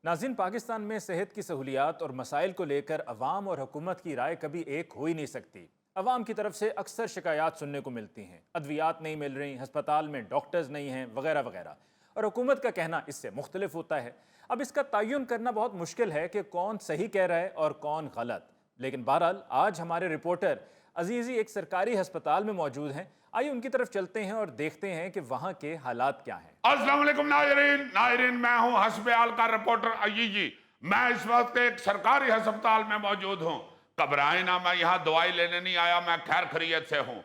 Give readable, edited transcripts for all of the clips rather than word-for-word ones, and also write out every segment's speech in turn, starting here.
नाज़रीन, पाकिस्तान में सेहत की सहूलियात और मसाइल को लेकर अवाम और हुकूमत की राय कभी एक हो ही नहीं सकती। अवाम की तरफ से अक्सर शिकायत सुनने को मिलती हैं, अद्वियात नहीं मिल रही, हस्पताल में डॉक्टर्स नहीं हैं, वगैरह वगैरह। और हुकूमत का कहना इससे मुख्तलिफ होता है। अब इसका तयन करना बहुत मुश्किल है कि कौन सही कह रहा है और कौन गलत। लेकिन बहरहाल आज हमारे रिपोर्टर अजीज़ी एक सरकारी हस्पताल में मौजूद हैं। आइए उनकी तरफ चलते हैं और देखते हैं कि वहाँ के हालात क्या हैं। अस्सलाम वालेकुम नाज़रीन, मैं हूँ हस्पताल का रिपोर्टर अजीजी। मैं इस वक्त एक सरकारी अस्पताल में मौजूद हूँ। घबराए ना, मैं यहाँ दवाई लेने नहीं आया, मैं खैर खैरियत से हूँ।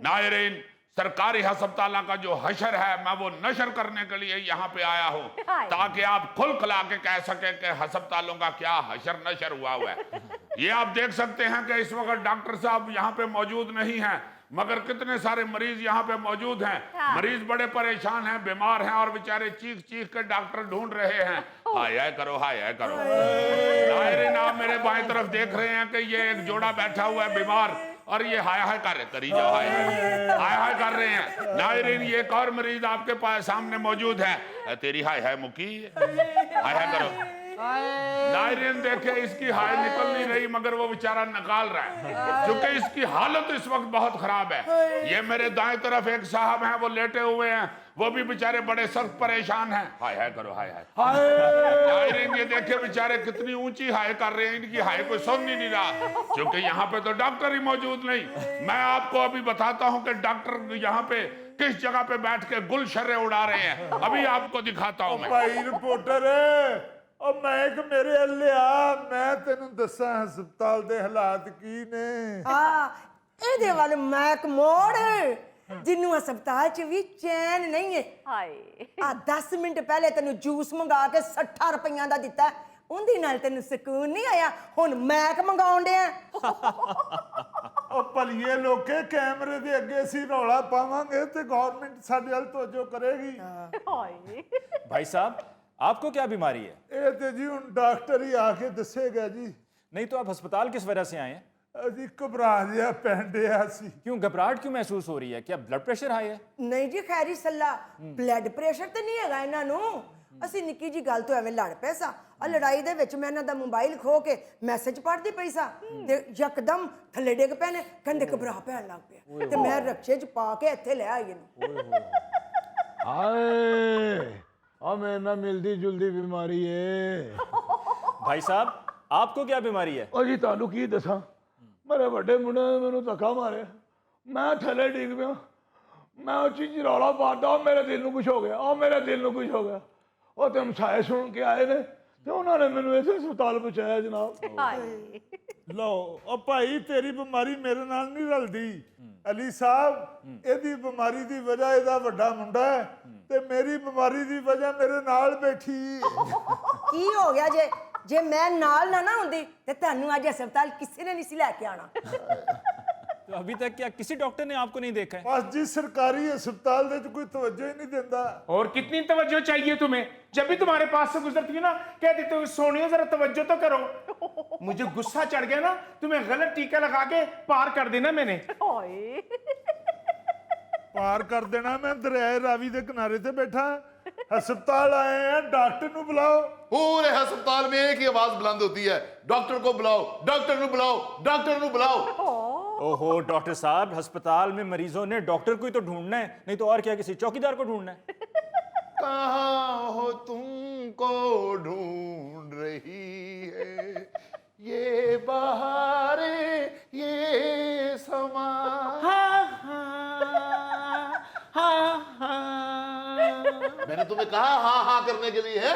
नाज़रीन, सरकारी अस्पताल का जो हशर है मैं वो नशर करने के लिए यहाँ पे आया हूँ, ताकि आप खुल खिला के कह सके कि अस्पतालों का क्या हशर नशर हुआ है। ये आप देख सकते हैं कि इस वक्त डॉक्टर साहब यहाँ पे मौजूद नहीं हैं, मगर कितने सारे मरीज यहाँ पे मौजूद हैं। मरीज बड़े परेशान हैं, बीमार हैं और बेचारे चीख चीख के डॉक्टर ढूंढ रहे हैं। हाय हाय करो, हाय हाय करो। नाज़रीन, आप मेरे बाएं तरफ देख रहे हैं कि ये एक जोड़ा बैठा हुआ है बीमार, और ये हाय हाय करी जाओ, हाय हाय कर रहे हैं। नाज़रीन, ये एक और मरीज आपके पास सामने मौजूद है। तेरी हाय हाय मुकी, हाय हाय करो। नाज़रीन, देखे इसकी हाय निकल नहीं रही, मगर वो बेचारा निकाल रहा है, क्योंकि इसकी हालत इस वक्त बहुत खराब है। ये मेरे दाएं तरफ एक साहब हैं, वो लेटे हुए हैं, वो भी बेचारे बड़े सख्त परेशान हैं। हाय हाय करो, हाय हाय। नाज़रीन, ये देखे बेचारे कितनी ऊंची हाय कर रहे हैं, इनकी हाय कोई सुन ही नहीं रहा, क्योंकि यहाँ पे तो डॉक्टर ही मौजूद नहीं। मैं आपको अभी बताता हूँ कि डॉक्टर यहाँ पे किस जगह पे बैठ के गुलशर्रे उड़ा रहे हैं। अभी आपको दिखाता हूँ। भाई रिपोर्टर और मैं मेरे अल्ले आ, मैं तेनू दसा हस्पताल दे हालात की ने। ਇਹਦੇ ਵੱਲ ਮੈਕ ਮੋੜ, ਜਿੰਨੂੰ ਹਸਪਤਾਲ 'ਚ ਵੀ ਚੈਨ ਨਹੀਂ ਹੈ। ਹਾਏ 10 ਮਿੰਟ ਪਹਿਲੇ ਤੈਨੂੰ ਜੂਸ ਮੰਗਾ ਕੇ 60 ਰੁਪਈਆਂ ਦਾ ਦਿੱਤਾ, ਉਹਦੇ ਨਾਲ ਤੈਨੂੰ ਸਕੂਨ ਨਹੀਂ ਆਇਆ, ਹੁਣ ਮੈਕ ਮੰਗਾਉਣ ਡਿਆ। ਉਹ ਭਲੀਏ ਲੋਕੇ, ਕੈਮਰੇ ਦੇ ਅੱਗੇ ਅਸੀਂ ਰੌਲਾ ਪਾਵਾਂਗੇ ਤੇ ਗਵਰਨਮੈਂਟ ਸਾਡੇ ਵੱਲ ਤਵੱਜੋ ਕਰੇਗੀ। ਹਾਏ भाई साहब, आपको क्या बीमारी है? ਇਹ ਤੇ ਜੀ ਹੁਣ ਡਾਕਟਰ ਹੀ ਆ ਕੇ ਦੱਸੇਗਾ जी। नहीं तो आप अस्पताल किस वजह से आए हैं? ਅਸੀਂ ਘਬਰਾ ਜਿਹਾ ਪੈਂਡਿਆ ਸੀ। क्यों घबराहट क्यों महसूस हो रही है? क्या ब्लड प्रेशर हाई है? ਨਹੀਂ ਜੀ, ਖੈਰੀ ਸੱਲਾ, ਬਲੱਡ ਪ੍ਰੈਸ਼ਰ ਤੇ ਨਹੀਂ ਹੈਗਾ ਇਹਨਾਂ ਨੂੰ। ਅਸੀਂ ਨਿੱਕੀ ਜੀ ਗੱਲ ਤੋਂ ਐਵੇਂ ਲੜ ਪਏ ਸਾਂ। ਆ ਲੜਾਈ ਦੇ ਵਿੱਚ ਮੈਂ ਇਹਨਾਂ ਦਾ ਮੋਬਾਈਲ ਖੋ ਕੇ ਮੈਸੇਜ ਪੜ੍ਹਦੀ ਪਈ ਸਾਂ ਤੇ ਯਕਦਮ ਥੱਲੇ ਡਿੱਗ ਪਏ ਨੇ, ਕਹਿੰਦੇ ਘਬਰਾ ਪੈਣ ਲੱਗ ਪਿਆ, ਤੇ ਮੈਂ ਰਕਸ਼ੇ 'ਚ ਪਾ ਕੇ ਇੱਥੇ ਲੈ ਆਈ ਇਹਨੂੰ। ਹਾਏ ਆ ਮੇਰੇ ਨਾਲ ਮਿਲਦੀ ਜੁਲਦੀ ਬਿਮਾਰੀ ਏ। भाई साहब, आपको क्या बीमारी है? ਉਹ ਜੀ ਤੁਹਾਨੂੰ ਕੀ ਦੱਸਾਂ, ਮੇਰੇ ਵੱਡੇ ਮੁੰਡੇ ਨੇ ਮੈਨੂੰ ਧੱਕਾ ਮਾਰਿਆ, ਮੈਂ ਥੱਲੇ ਡਿੱਗ ਪਿਆ। ਮੈਂ ਉਹ ਚੀਜ਼ ਰੌਲਾ ਪਾਤਾ, ਮੇਰੇ ਦਿਲ ਨੂੰ ਕੁਝ ਹੋ ਗਿਆ, ਉਹ ਮੇਰੇ ਦਿਲ ਨੂੰ ਕੁਝ ਹੋ ਗਿਆ। ਉਹ ਤੇ ਹਮਸਾਏ ਸੁਣ ਕੇ ਆਏ ਨੇ ਤੇ ਉਹਨਾਂ ਨੇ ਮੈਨੂੰ ਇਸ ਹਸਪਤਾਲ ਪਹੁੰਚਾਇਆ ਜਨਾਬ। ਹਾਏ ਲਓ ਉਹ ਭਾਈ, ਤੇਰੀ ਬਿਮਾਰੀ ਮੇਰੇ ਨਾਲ ਨਹੀਂ ਰਲਦੀ। ਅਲੀ ਸਾਹਿਬ, ਇਹਦੀ ਬਿਮਾਰੀ ਦੀ ਵਜ੍ਹਾ ਇਹਦਾ ਵੱਡਾ ਮੁੰਡਾ ਹੈ ਤੇ ਮੇਰੀ ਬਿਮਾਰੀ ਦੀ ਵਜ੍ਹਾ ਮੇਰੇ ਨਾਲ ਬੈਠੀ। ਕੀ ਹੋ ਗਿਆ ਜੇ ਮੈਂ ਨਾਲ ਨਾ ਹੁੰਦੀ ਤੇ ਤੁਹਾਨੂੰ ਅੱਜ ਹਸਪਤਾਲ ਕਿਸੇ ਨੇ ਨਹੀਂ ਸੀ ਲੈ ਕੇ ਆਣਾ। तो अभी तक क्या किसी डॉक्टर ने आपको नहीं देखा है? बस जी, सरकारी अस्पताल दे कोई तवज्जो ही नहीं देता। और कितनी तवज्जो चाहिए तुम्हें? जब भी तुम्हारे पास से गुजरती है ना, कह देते हो सोनिया जरा तवज्जो तो करो। मुझे गुस्सा चढ़ गया ना, तुम्हें गलत टीका लगा के पार कर देना मैंने। ਹਾਏ पार कर देना, मैं दरियाए रावी के किनारे से बैठा। अस्पताल आए हैं, डॉक्टर नु बुलाओ। पूरे अस्पताल में एक ही आवाज बुलंद होती है, डॉक्टर को बुलाओ, डॉक्टर नु बुलाओ, डॉक्टर नु बुलाओ। ओहो डॉक्टर साहब, अस्पताल में मरीजों ने डॉक्टर को ही तो ढूंढना है, नहीं तो और क्या किसी चौकीदार को ढूंढना है। कहाँ हो तुमको ढूंढ रही है ये बहारे ये समा। मैंने तुम्हें कहा हाँ हाँ करने के लिए है।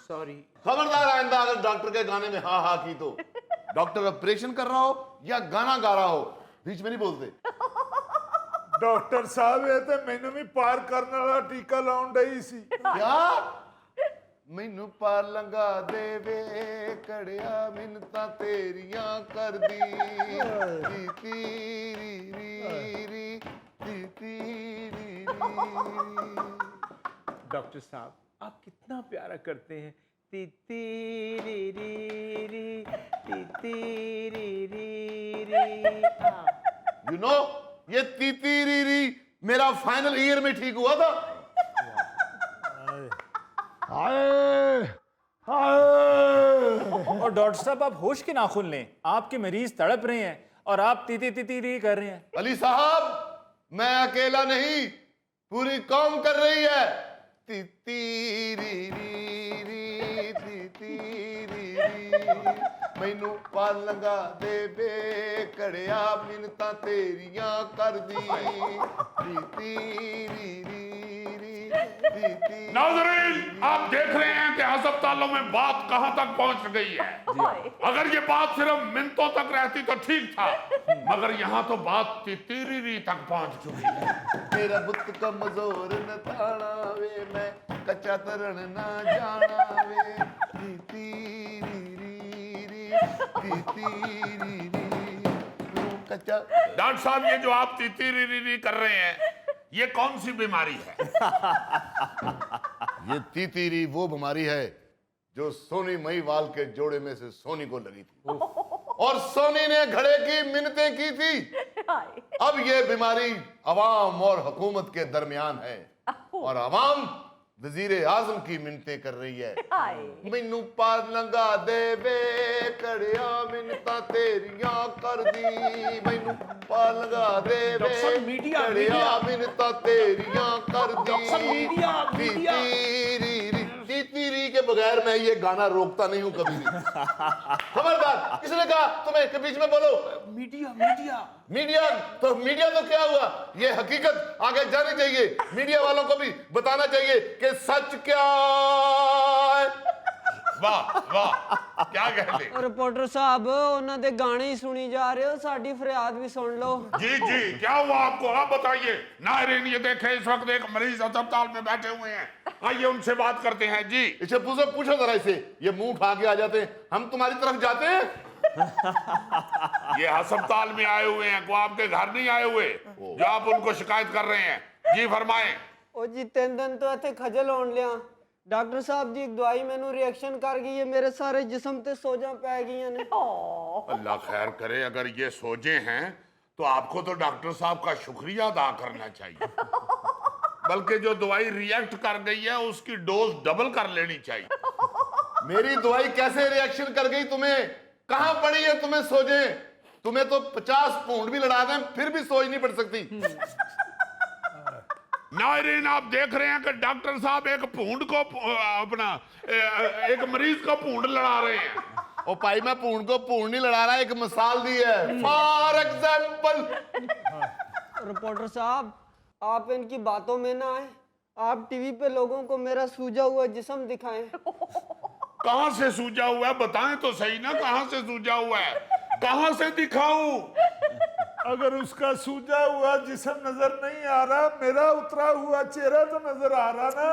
सॉरी। खबरदार आइंदा अगर डॉक्टर के गाने में हाँ हाँ की तो, डॉक्टर ऑपरेशन कर रहा हो या गाना गा रहा हो, बीच में नहीं बोलते। डॉक्टर साहब, ये तो मैनू भी पार करने वाला टीका लाउन डई सी। क्या मैनू पार लंघा दे वे कड़िया, मिन्नतां तेरियां कर दी ती ती री री ती ती री री। डॉक्टर साहब, आप कितना प्यारा करते हैं। ती ती री री री ती ती री री री। यू नो, ये ती ती री री मेरा फाइनल ईयर में ठीक हुआ था। हाय और डॉक्टर साहब आप होश के नाखून लें, आपके मरीज तड़प रहे हैं और आप तीती तीती कर रहे हैं। अली साहब, मैं अकेला नहीं, पूरी कौम कर रही है। मैनू पाल लंगा दे बे कड़िया मिन्नतां तेरियां कर दी। नाज़रीन, आप देख रहे हैं कि अस्पतालों में बात कहां तक पहुंच गई है। अगर ये बात सिर्फ मिनटों तक रहती तो ठीक था, मगर यहाँ तो बात तितीरी तक पहुंच चुकी है। मेरा बुत कमजोर न थाना वे, मैं कच्चा तरन ना जाना वे। कच्चा। डॉक्टर साहब, ये जो आप तितीरी कर रहे हैं, ये कौन सी बीमारी है? ये तीतीरी वो बीमारी है जो सोनी महिवाल के जोड़े में से सोनी को लगी थी और सोनी ने घड़े की मिन्नतें की थी। अब ये बीमारी अवाम और हुकूमत के दरमियान है और अवाम वजीर आजम की मिन्नतें कर रही है। मैनू पार लंगा दे वे कड़िया मिन्नतां तेरियां कर दी। मैनू पार लंगा दे वे कड़िया मिन्नतां तेरियां कर दी। तीतीरी के बगैर मैं ये गाना रोकता नहीं हूं कभी भी। खबरदार, किसने कहा तुम्हें के बीच में बोलो? मीडिया तो क्या हुआ? ये हकीकत आगे जानी चाहिए। मीडिया वालों को भी बताना चाहिए कि सच क्या है। वाह वाह, क्या कहते? रिपोर्टर साहब, ਉਹਨਾਂ ਦੇ गाने ही सुनी जा रहे हो, साड़ी फरियाद भी सुन लो। जी जी, क्या हुआ आपको? आप बताइए। नाज़रीन, ये देखें, इस वक्त एक मरीज अस्पताल में बैठे हुए हैं, आइए उनसे बात करते हैं। जी, इसे पूछो जरा इसे, ये मुंह उठा के आ जाते हैं, हम तुम्हारी तरफ जाते हैं। ये अस्पताल में आए हुए हैं, को आपके घर नहीं आए हुए जो आप उनको शिकायत कर रहे हैं? जी फरमाएं। ओ जी 3 दिन तो इत्थे खजल होण लिया। डॉक्टर साहब जी, एक दवाई मैनू रिएक्शन कर गई है, मेरे सारे जिस्म ते सोजा पै गई ने। अल्लाह खैर करे। अगर ये सोजे हैं तो आपको तो डॉक्टर साहब का शुक्रिया अदा करना चाहिए, बल्कि जो दवाई रिएक्ट कर गई है उसकी डोज डबल कर लेनी चाहिए। मेरी दवाई कैसे रिएक्शन कर गई तुम्हें? कहां पड़ी है तुम्हें सोजे? तुम्हें तो 50 पूंड भी लड़ा दें फिर भी सोच नहीं पड़ सकती। नाज़रीन, आप देख रहे हैं कि डॉक्टर साहब एक पूंड को एक मरीज को पूंड लड़ा रहे हैं। ओ भाई, मैं पूंड को पूंड नहीं लड़ा रहा, एक मिसाल दी है। For example. रिपोर्टर साहब, आप इनकी बातों में ना आए, आप टीवी पे लोगों को मेरा सूजा हुआ जिस्म दिखाएं। कहां से सूजा हुआ है? बताएं तो सही ना, कहां से सूजा हुआ है? कहां से दिखाऊं? अगर उसका सूजा हुआ जिस्म नजर नहीं आ रहा, मेरा उतरा हुआ चेहरा तो नजर आ रहा ना।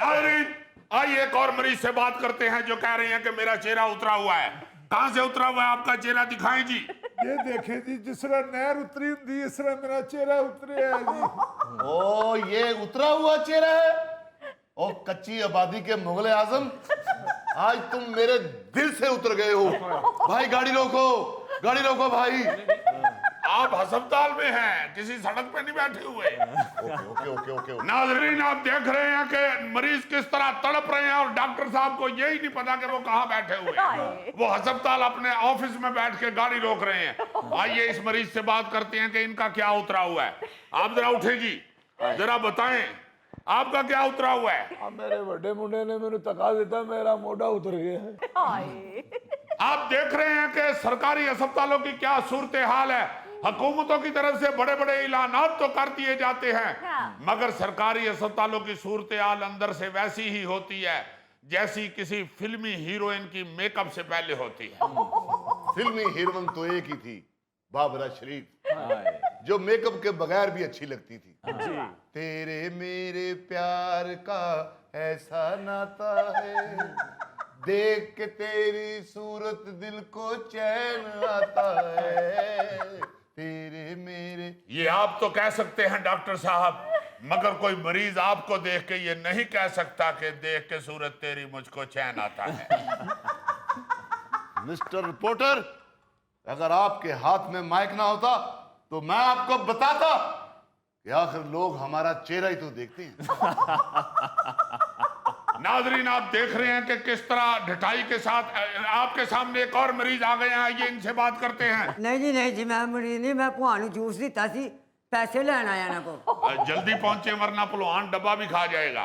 नाज़रीन, आइए एक और मरीज से बात करते हैं जो कह रहे हैं कि मेरा चेहरा उतरा हुआ है। कहां से उतरा हुआ है आपका चेहरा? दिखाएं जी। ये देखे जी, जिस तरह नहर उतरी होंगी इस तरह मेरा चेहरा उतरे है जी। ओ, ये उतरा हुआ चेहरा है? ओ कच्ची आबादी के मुगल आजम, आज तुम मेरे दिल से उतर गए हो। भाई गाड़ी रोको भाई। आप अस्पताल में हैं, किसी सड़क पे नहीं बैठे हुए। ओके। नाज़रीन, आप देख रहे हैं कि मरीज किस तरह तड़प रहे हैं और डॉक्टर साहब को यही नहीं पता कि वो कहाँ बैठे हुए हैं। वो अस्पताल अपने ऑफिस में बैठ के गाड़ी रोक रहे हैं। आइए इस मरीज से बात करते हैं कि इनका क्या उतरा हुआ है। आप जरा उठे जी, जरा बताएं आपका क्या उतरा हुआ है? मेरे बड़े मुंडे ने मेनू तका दिता, मेरा मोढ़ा उतर गया है। आप देख रहे हैं कि सरकारी अस्पतालों की क्या सूरत हाल है। हुकूमतों की तरफ से बड़े बड़े ऐलानात तो कर दिए जाते हैं, मगर सरकारी अस्पतालों की सूरत हाल अंदर से वैसी ही होती है जैसी किसी फिल्मी हीरोइन की मेकअप से पहले होती है। फिल्मी हीरोइन तो एक ही थी, बाबरा शरीफ, जो मेकअप के बगैर भी अच्छी लगती थी। तेरे मेरे प्यार का ऐसा नाता है, देख के तेरी सूरत दिल को चैन आता है। तेरे मेरे। ये आप तो कह सकते हैं डॉक्टर साहब, मगर कोई मरीज आपको देख के ये नहीं कह सकता कि देख के सूरत तेरी मुझको चैन आता है। मिस्टर रिपोर्टर, अगर आपके हाथ में माइक ना होता तो मैं आपको बताता कि आखिर लोग हमारा चेहरा ही तो देखते हैं। नाजरीन आप देख रहे हैं कि किस तरह ढिठाई के साथ आपके सामने एक और मरीज आ गए हैं, ये इनसे बात करते हैं। नहीं जी मैं मरीज नहीं, मैं भुआनू जूस दिता सी, पैसे लेना आया ना को। जल्दी पहुंचे वरना पहलवान डब्बा भी खा जाएगा।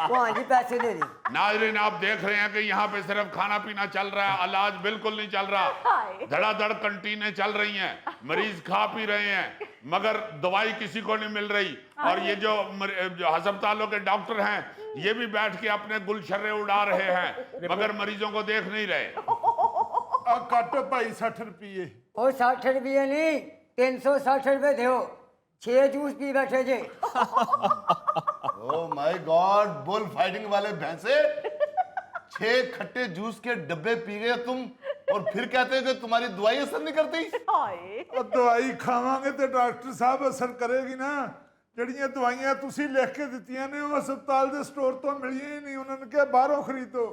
भुआन जी पैसे दे दी। नाजरीन आप देख रहे हैं कि यहाँ पे सिर्फ खाना पीना चल रहा है, इलाज बिल्कुल नहीं चल रहा। धड़ाधड़ कंटीनें चल रही हैं, मरीज खा पी रहे हैं, मगर दवाई किसी को नहीं मिल रही। और ये जो अस्पतालों के डॉक्टर हैं ये भी बैठ के अपने गुलशर्रे उड़ा रहे हैं, मगर मरीजों को देख नहीं रहे। ਕੱਟ ਭਾਈ 60 ਰੁਪਏ। ओ 60 रुपये नहीं, 360 रुपये दो, 6 जूस पी बैठे जे। Oh my god, bull fighting वाले भैंसे, 6 खट्टे जूस के डब्बे पी गए तुम और फिर कहते हो कि तुम्हारी दवाई असर नहीं करती। ਹਾਏ ਉਹ ਦਵਾਈ ਖਾਵਾਂਗੇ ਤੇ ਡਾਕਟਰ ਸਾਹਿਬ ਅਸਰ ਕਰੇਗੀ ਨਾ। ਜਿਹੜੀਆਂ ਦਵਾਈਆਂ ਤੁਸੀਂ ਲਿਖ ਕੇ ਦਿੱਤੀਆਂ ਨੇ ਉਹ ਹਸਪਤਾਲ ਦੇ ਸਟੋਰ ਤੋਂ ਮਿਲੀਆਂ ਹੀ ਨਹੀਂ, ਉਹਨਾਂ ਨੇ ਕਿਹਾ ਬਾਹਰੋਂ ਖਰੀਦੋ।